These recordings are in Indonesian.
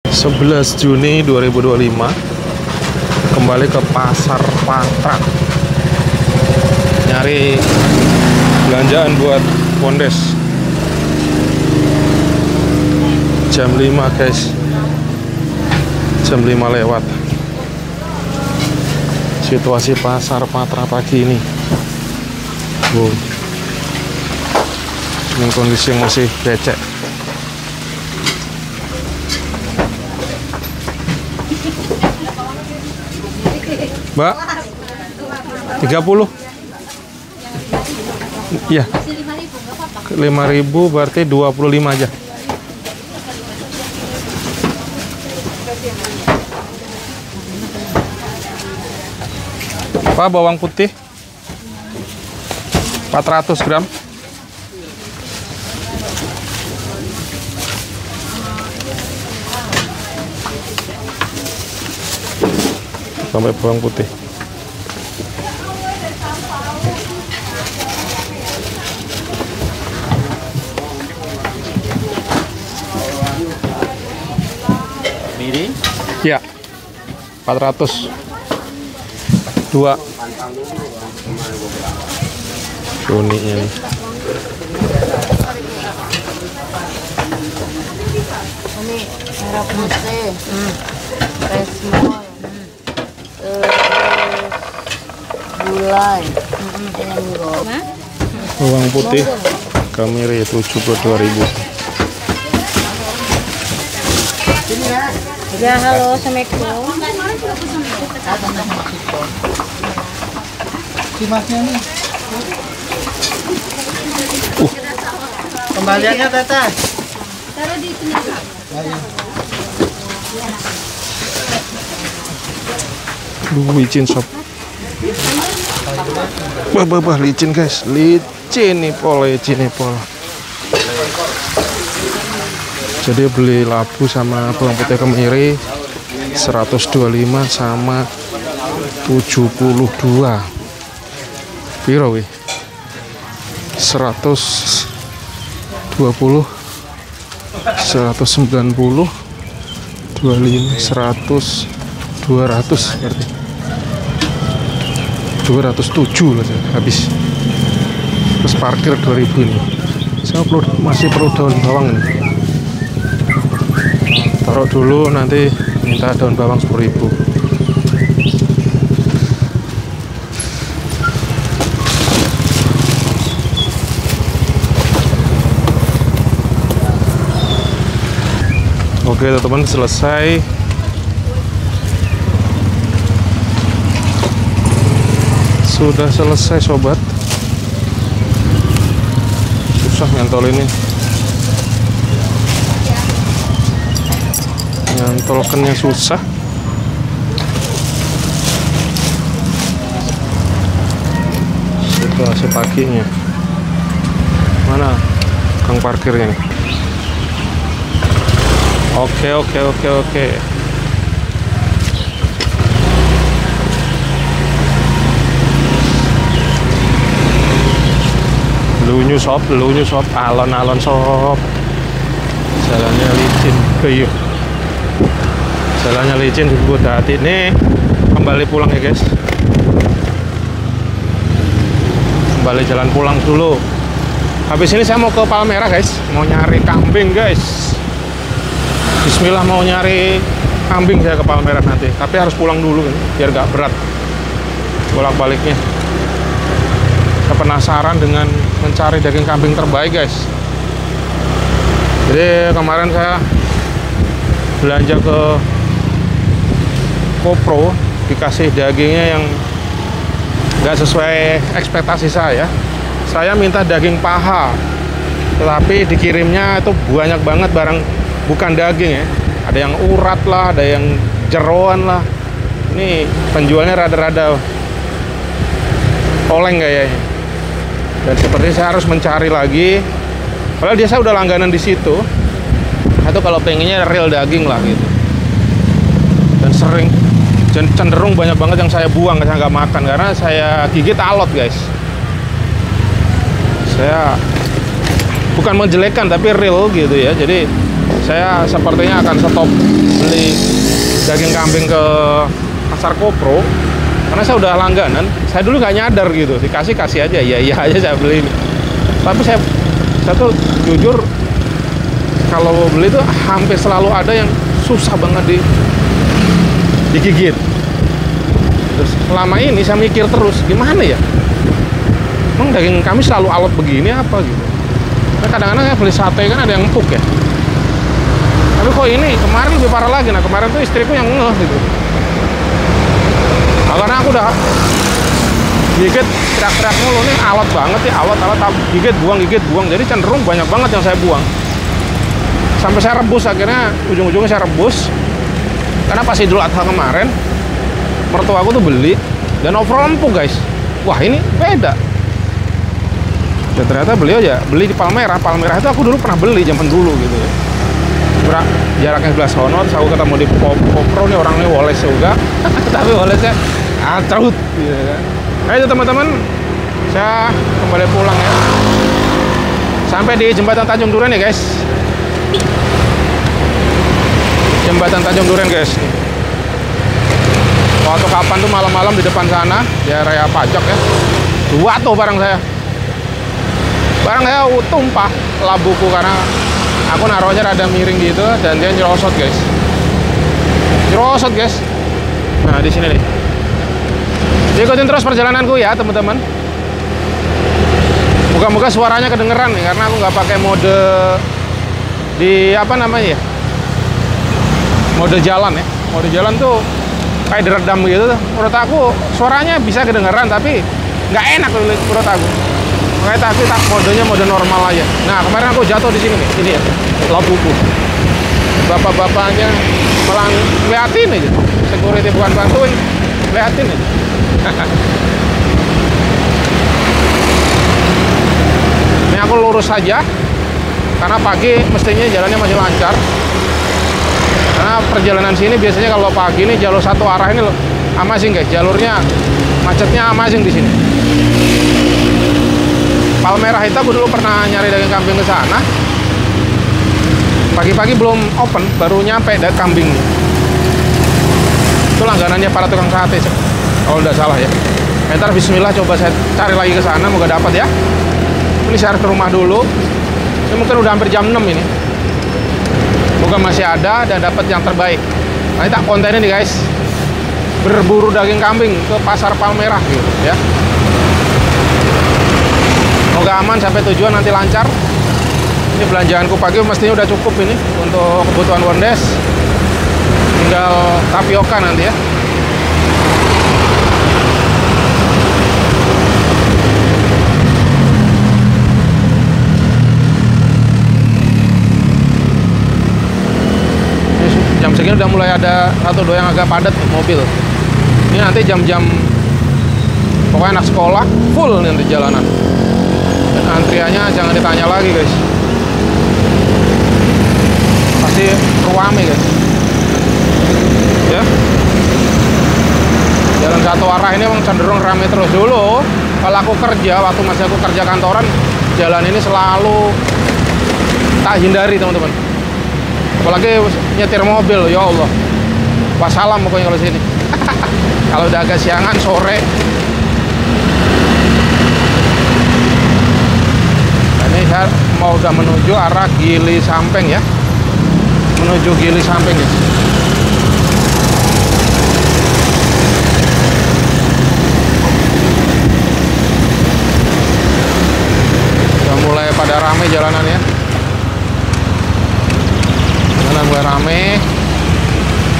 11 Juni 2025, kembali ke Pasar Patra, nyari belanjaan buat Pondes. Jam 5 guys, jam 5 lewat. Situasi Pasar Patra pagi ini, wow, dengan kondisi yang masih becek. Mbak, 30. Iya. 5.000 berarti 25 aja. Pak, bawang putih 400 gram. Sampai bawang putih. Miring? Ya, 400. 2. Uninya nih. Ini merah putih, resmol, gulai, Bawang putih Kamiri 72.000. Ya, halo, assalamualaikum. Simasnya nih. Kembaliannya Tata. Taruh di sini. Licin sob. Bah, licin guys, licin nih pol, Jadi beli labu sama bawang putih kemiri 125 sama 72. Piro wih? 120, 190, 25, 100, 200 berarti 207 lah habis. Terus parkir 2000 ini. Saya masih perlu daun bawang ini. Taruh dulu, nanti minta daun bawang 10.000. Oke teman-teman, selesai. Sudah selesai sobat. Susah nyantol ini. Nyantolkannya susah. Situasi paginya. Mana kang parkirnya nih? Oke. Lunyu sob, alon-alon sob. Jalannya licin, keyuh. Jalannya licin, disebut hati. Nih, kembali pulang ya guys. Kembali jalan pulang dulu. Habis ini saya mau ke Palmerah guys, mau nyari kambing guys. Bismillah, mau nyari kambing saya ke Palmerah nanti. Tapi harus pulang dulu kan, biar gak berat bolak-baliknya. Saya penasaran dengan mencari daging kambing terbaik guys. Jadi kemarin saya belanja ke Kopro, dikasih dagingnya yang nggak sesuai ekspektasi saya. Saya minta daging paha, tetapi dikirimnya itu banyak banget barang bukan daging ya. Ada yang urat lah, ada yang jeroan lah. Ini penjualnya rada-rada oleng kayaknya. Dan seperti saya harus mencari lagi. Padahal dia saya udah langganan di situ. Atau kalau pengennya real daging lah gitu. Dan cenderung banyak banget yang saya buang, saya nggak makan karena saya gigit alot guys. Saya bukan menjelekkan tapi real gitu ya. Jadi saya sepertinya akan stop beli daging kambing ke Pasar Kopro karena saya udah langganan. Saya dulu nggak nyadar gitu, kasih aja, iya aja saya beli ini. Tapi saya tuh jujur kalau beli tuh hampir selalu ada yang susah banget digigit. Terus selama ini saya mikir terus gimana ya, emang daging kami selalu alot begini apa gitu. Nah, kadang-kadang saya beli sate kan ada yang empuk ya, tapi kok ini kemarin lebih parah lagi. Nah kemarin tuh istriku yang ngeh gitu. Nah, karena aku udah gigit teriak-teriak mulu nih, alot banget ya, alot gigit buang, jadi cenderung banyak banget yang saya buang. Sampai saya rebus, akhirnya ujung-ujungnya saya rebus karena pas Idul Adha kemarin mertua aku tuh beli dan overall empuk guys. Wah ini beda. Dan ternyata beliau ya beli di Palmerah itu aku dulu pernah beli zaman dulu gitu ya. Jaraknya 11 sono, terus aku ketemu di Kopro nih, orangnya Woles juga tapi Wolesnya atrut gitu kan. Nah itu teman-teman, saya kembali pulang ya, sampai di jembatan Tanjung Duren ya guys. Jembatan Tanjung Duren guys. Waktu kapan tuh malam-malam di depan sana di area pajak ya, dua tuh barang saya tumpah labuku karena aku naruhnya rada miring gitu dan dia nyerosot guys. Nah di sini nih. Ikutin terus perjalananku ya teman-teman. Moga-moga suaranya kedengeran nih karena aku nggak pakai mode di apa namanya ya, mode jalan ya. Mode jalan tuh kayak diredam gitu. Menurut aku suaranya bisa kedengeran tapi nggak enak menurut aku. Makanya tak modenya mode normal aja. Nah kemarin aku jatuh di sini nih, ini ya labuku. Bapak-bapaknya ngeliatin aja, security bukan bantuin, ngeliatin aja. Ini aku lurus saja karena pagi mestinya jalannya masih lancar. Karena perjalanan sini biasanya kalau pagi ini jalur satu arah ini amazing guys, jalurnya macetnya amazing di sini. Palmerah itu aku dulu pernah nyari daging kambing ke sana. Pagi-pagi belum open, baru nyampe daging kambing. Itu langganannya para tukang sate kalau udah salah ya. Ntar bismillah coba saya cari lagi ke sana, moga dapat ya. Ini saya harus ke rumah dulu. Ini mungkin udah hampir jam 6 ini. Moga masih ada dan dapat yang terbaik. Nanti tak kontenin nih guys. Berburu daging kambing ke Pasar Palmerah gitu ya. Semoga aman sampai tujuan, nanti lancar. Ini belanjaanku pagi mestinya udah cukup ini untuk kebutuhan Wondes. Tinggal tapioka nanti ya. Jam segini udah mulai ada satu dua yang agak padat mobil. Ini nanti jam-jam pokoknya anak sekolah full nanti jalanan. Dan antriannya jangan ditanya lagi guys, pasti ruame guys ya. Jalan satu arah ini emang cenderung rame terus. Dulu kalau aku kerja, waktu masih aku kerja kantoran, jalan ini selalu tak hindari teman-teman, apalagi nyetir mobil, ya Allah wassalam pokoknya kalau sini. Kalau udah agak siangan sore. Ini saya mau udah menuju arah Gili Sampeng ya, menuju Gili Sampeng ya. Udah mulai pada rame jalanan ya, jalanan mulai rame.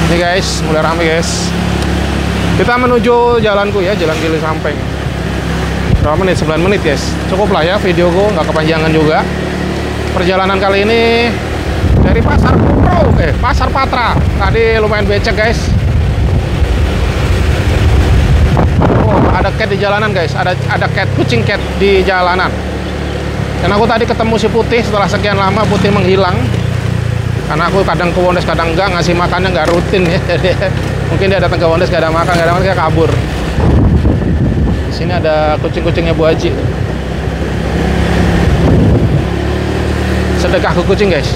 Ini guys, mulai rame guys. Kita menuju jalanku ya, jalan Gili Sampeng. Berapa menit? 9 menit guys, cukup lah ya videoku, nggak kepanjangan juga. Perjalanan kali ini dari Pasar Kopro, Pasar Patra. Tadi lumayan becek guys. Oh, ada cat di jalanan guys, ada cat, kucing cat di jalanan. Dan aku tadi ketemu si Putih, setelah sekian lama Putih menghilang. Karena aku kadang ke Wondes kadang enggak, ngasih makannya nggak rutin ya. Mungkin dia datang ke Wondes gak ada makan, dia kabur. Di sini ada kucing-kucingnya Bu Haji. Sedekah ke kucing guys.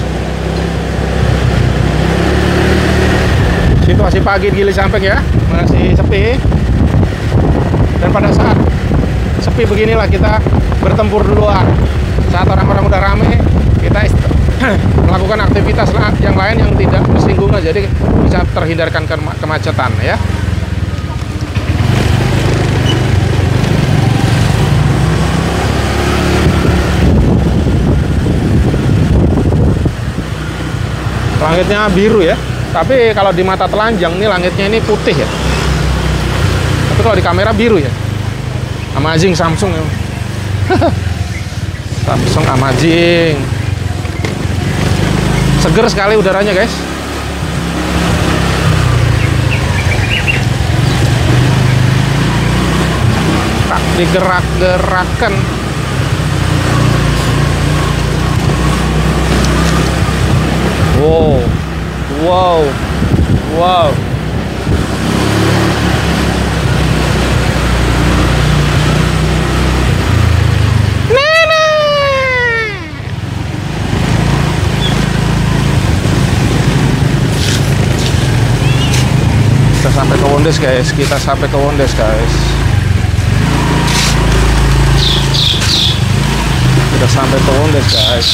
Masih pagi di Gili Sampek ya, masih sepi. Dan pada saat sepi beginilah kita bertempur duluan. Saat orang-orang udah rame, kita melakukan aktivitas yang lain yang tidak bersinggungan, jadi bisa terhindarkan kemacetan ya. Langitnya biru ya, tapi kalau di mata telanjang nih langitnya ini putih ya. Tapi kalau di kamera biru ya. Amazing Samsung ya. Samsung amazing. Seger sekali udaranya guys. Tak digerak-gerakan. Wow, wow, wow. Kita sampai ke Wondes guys, kita sampai ke Wondes guys. Kita sampai ke Wondes guys.